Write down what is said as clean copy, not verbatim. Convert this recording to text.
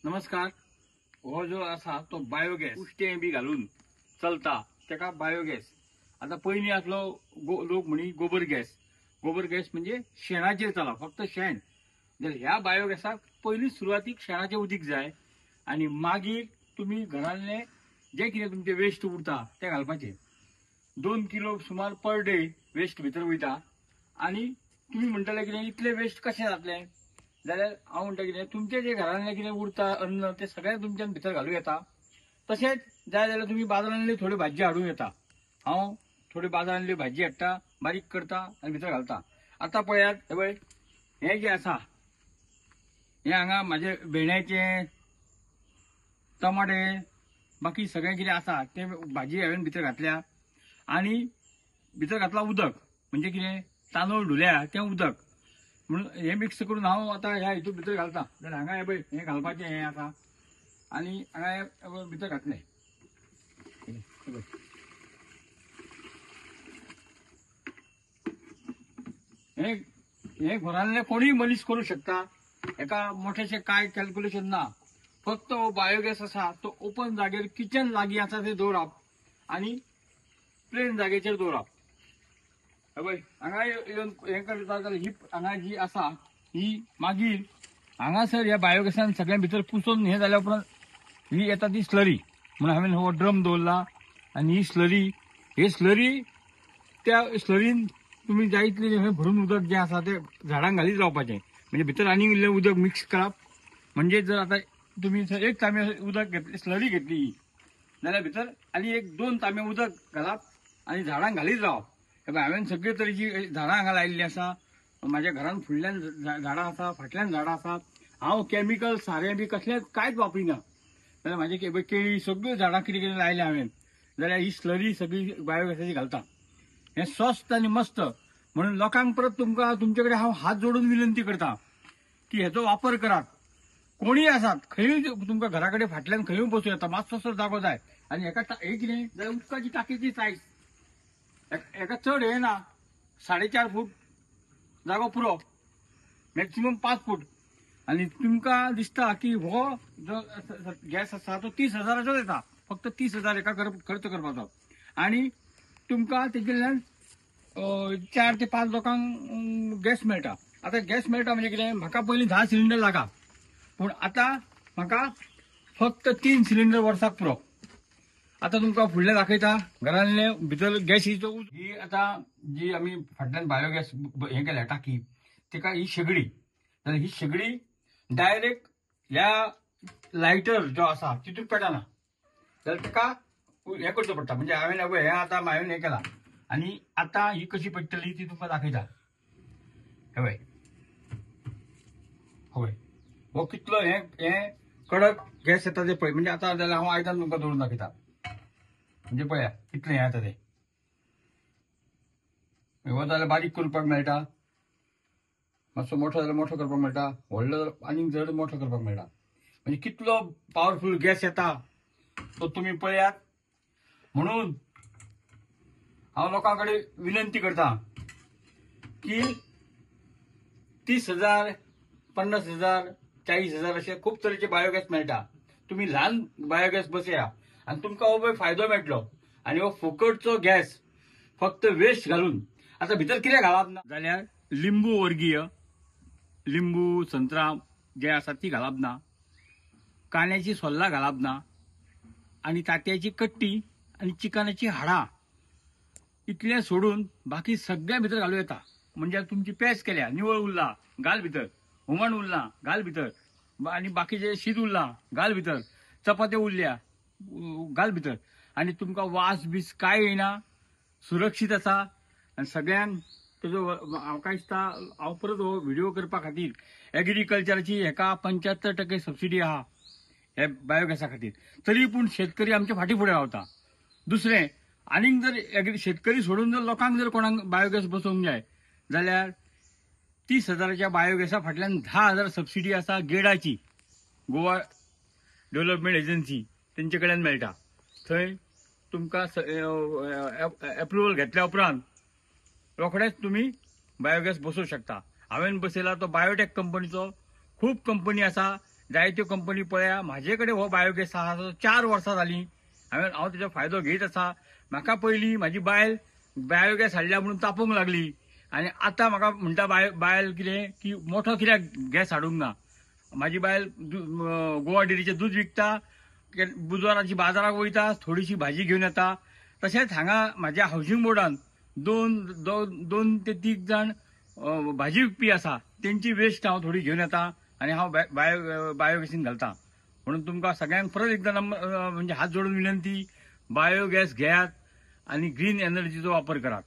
नमस्कार. हो जो असा तो बायोगॅस उष्टे बी घालून चलता तेका बायोगॅस. आता पयलीं आसलो लोक म्हणी गोबर गॅस म्हणजे शेणाचेर चला फक्त शेण. जाल्यार ह्या बायोगॅसाक पयलीं सुरवातीक शेणाचें उदीक जाय आनी मागीर तुमी घरांतले जे कितें तुमचे वेस्ट उरता ते घालपाचे. 2 किलो सुमार पर डे वेस्ट भितर वयता. आनी तुमी म्हणटले कितें इतले वेस्ट कशें जातले, जाल्यार हांव म्हणटा कितें तुमचे जे घरांतलें कितें उरता अन्न ते सगळें तुमच्यान भितर घालूं येता. तशेंच जाय जाल्यार तुमी बाजारांतली थोडी भाजी हाडूं येता. हांव थोडी बाजारांतली भाजी हाडटा, बारीक करता आनी भितर घालता. आतां पळयात हे पळय, हें जें आसा हें हांगा म्हाजे भेंड्याचें टमाटे बाकी सगळें कितें आसा तें भाजी हांवें भितर घातल्या. आनी भितर घातला उदक, म्हणजे कितें तांदूळ धुल्या तें उदक म्हणून हे मिक्स करून हांव आतां ह्या हितून भितर घालता. जाल्यार हांगा हे पळय हें घालपाचें हें आसा आनी हांगा हे भितर घातलें. हे घरांतले कोणीय मनीस करूं शकता. हेका मोठेशें काय कॅल्क्युलेशन ना. फक्त हो बायोगॅस आसा तो ओपन जागेर किचन लागीं आसा थंय दवरप आनी प्लेन जागेचेर दवरप. हांगा येवन हें करता जाल्यार ही हांगा जी आसा ही मागीर हांगासर ह्या बायोगॅसान सगळें भितर कुसोवन हें जाल्या उपरांत ही येता ती स्लरी. म्हणून हांवें हो ड्रम दवरला आनी ही स्लरी त्या स्लरीन तुमी जाय तितलें हें भरून उदक जें आसा तें झाडांक घालीत रावपाचें. म्हणजे भितर आनीक इल्लें उदक मिक्स करप. म्हणजे जर आतां तुमी एक तांबे उदक घेतली, स्लरी घेतली जाल्यार भितर आनी एक 2 तांबे उदक घालप आनी झाडांक घालीत रावप. हांवें सगळे तरेची झाडां हांगा लायिल्लीं आसा. म्हाज्या घरान फुडल्यान झाडां आसा, फाटल्यान झाडां आसा. हांव कॅमिकल सारें बी कसलेंच कांयच वापरिना. जाल्यार म्हाजे केळी सगळ्यो झाडां कितें कितें लायल्या हांवें. जाल्यार ही स्लरी सगळी बायोगॅसाची घालता. हें स्वस्त आनी मस्त. म्हणून लोकांक परत तुमकां तुमचे कडेन हांव हात जोडून विनंती करता की हेचो वापर करात. कोणीय आसात, खंयूय तुमकां घरा कडेन फाटल्यान खंयूय बसूं येता. मातसोसो जागो जाय आनी हेका हें कितें जाल्यार उदकाची टाकयेची सायज हेका चड हें ना. 4.5 फूट जागो पुरो, मॅक्सिमम 5 फूट. आनी तुमकां दिसता की हो जो गॅस आसा तो 30,000चोच येता. फक्त 30,000 हेका खर्च करपाचो आनी तुमकां तेजेल्यान 4 ते 5 लोकांक गॅस मेळटा. आतां गॅस मेळटा म्हणजे कितें, म्हाका पयलीं 10 सिलिंडर लागा, पूण आतां म्हाका फक्त 3 सिलिंडर वर्साक पुरो. आतां तुमकां फुडलें दाखयता घरांतले भितर गॅसीचो. ही आतां जी आमी फाटल्यान बायोगॅस हें केल्या टाकी, तेका ही शेगडी. जाल्यार ही शेगडी डायरेक्ट ह्या लायटर जो आसा तितून पेटना. जाल्यार तेका हें करचो पडटा. म्हणजे हांवें हें आतां हांवें हें केलां आनी आतां ही कशी पेटतली ती तुमकां दाखयता. हे पळय हो कितलो हें कडक गॅस येता ते पळय. म्हणजे आतां जाल्यार हांव आयदन तुमकां दवरून दाखयता. म्हणजे पळया कितलें हें जाता तें. हो जाल्यार बारीक करपाक मेळटा, मातसो मोठो जाल्यार मोठो करपाक मेळटा, व्हडलो आनीक जड मोठो करपाक मेळटा. म्हणजे कितलो पावरफुल गॅस येता तो तुमी पळयात. म्हणून हांव लोकां कडेन विनंती करता की 30,000, 50,000, 40,000 अशे खूब तरेचे बायोगॅस मेळटा. तुमी ल्हान बायोगॅस बसया आनी तुमकां हो पळय फायदो मेळटलो. आनी हो फुकटचो गॅस फक्त वेस्ट घालून. आतां भितर कितें घालप ना जाल्यार लिंबू वर्गीय, लिंबू संत्रा जे आसा ती घालप ना, कांद्याची सोल्ला घालप ना, आनी तांतयाची कट्टी आनी चिकनाची हाडां इतलें सोडून बाकी सगळें भितर घालूं येता. म्हणजे तुमची पेस्ट केल्या, निवळ उरला घाल भितर, हुमण उरला घाल भितर, आनी बाकीचे शीत उरला घाल भितर, चपात्यो उरल्या घाल भितर. आनी तुमकां वास बीस कांय येना, सुरक्षीत आसा. आनी सगळ्यांक तेजो म्हाका दिसता हांव परत हो व्हिडिओ करपा खातीर एग्रीकल्चराची हेका 75% सबसिडी आहा हे बायोगॅसा खातीर. तरी पूण शेतकरी आमचे फाटी फुडें रावता. दुसरें आनीक जर शेतकरी सोडून जर लोकांक जर कोणाक बायोगॅस बसोवंक जाय जाल्यार 30,000च्या बायोगॅसा फाटल्यान 10,000 सबसिडी आसा गेडाची, गोवा डेव्हलपमेंट एजन्सी तेंचे कडल्यान मेळटा. थंय तुमकां एप्रुवल घेतल्या उपरांत रोखडेच तुमी बायोगॅस बसोवंक शकता. हांवें बसयला तो बायोटेक कंपनीचो. खूब कंपनी आसा जायत्यो कंपनी पळया. म्हाजे कडेन हो बायोगॅस आहा 4 वर्सां जालीं. हांव तेजो फायदो घेत आसा. म्हाका पयलीं म्हाजी बायल बायोगॅस हाडल्या म्हणून तापोवंक लागली आनी आतां म्हाका म्हणटा बायल कितें की मोठो कित्याक गॅस हाडूंक ना. म्हाजी बायल गोवा डेरीचें दूध विकता, बुधवाराची बाजाराक वयता, थोडीशी भाजी घेवन येता. तशेंच हांगा म्हाज्या हावसिंग बोर्डान दोन ते 3 जाण भाजी विकपी आसा. तेंची वेस्ट हांव थोडी घेवन येता आनी हांव बायोगॅसीन घालता. म्हणून तुमकां सगळ्यांक परत एकदा म्हणजे हात जोडून विनंती, बायोगॅस घेयात आणि ग्रीन एनर्जीचो वापर करात.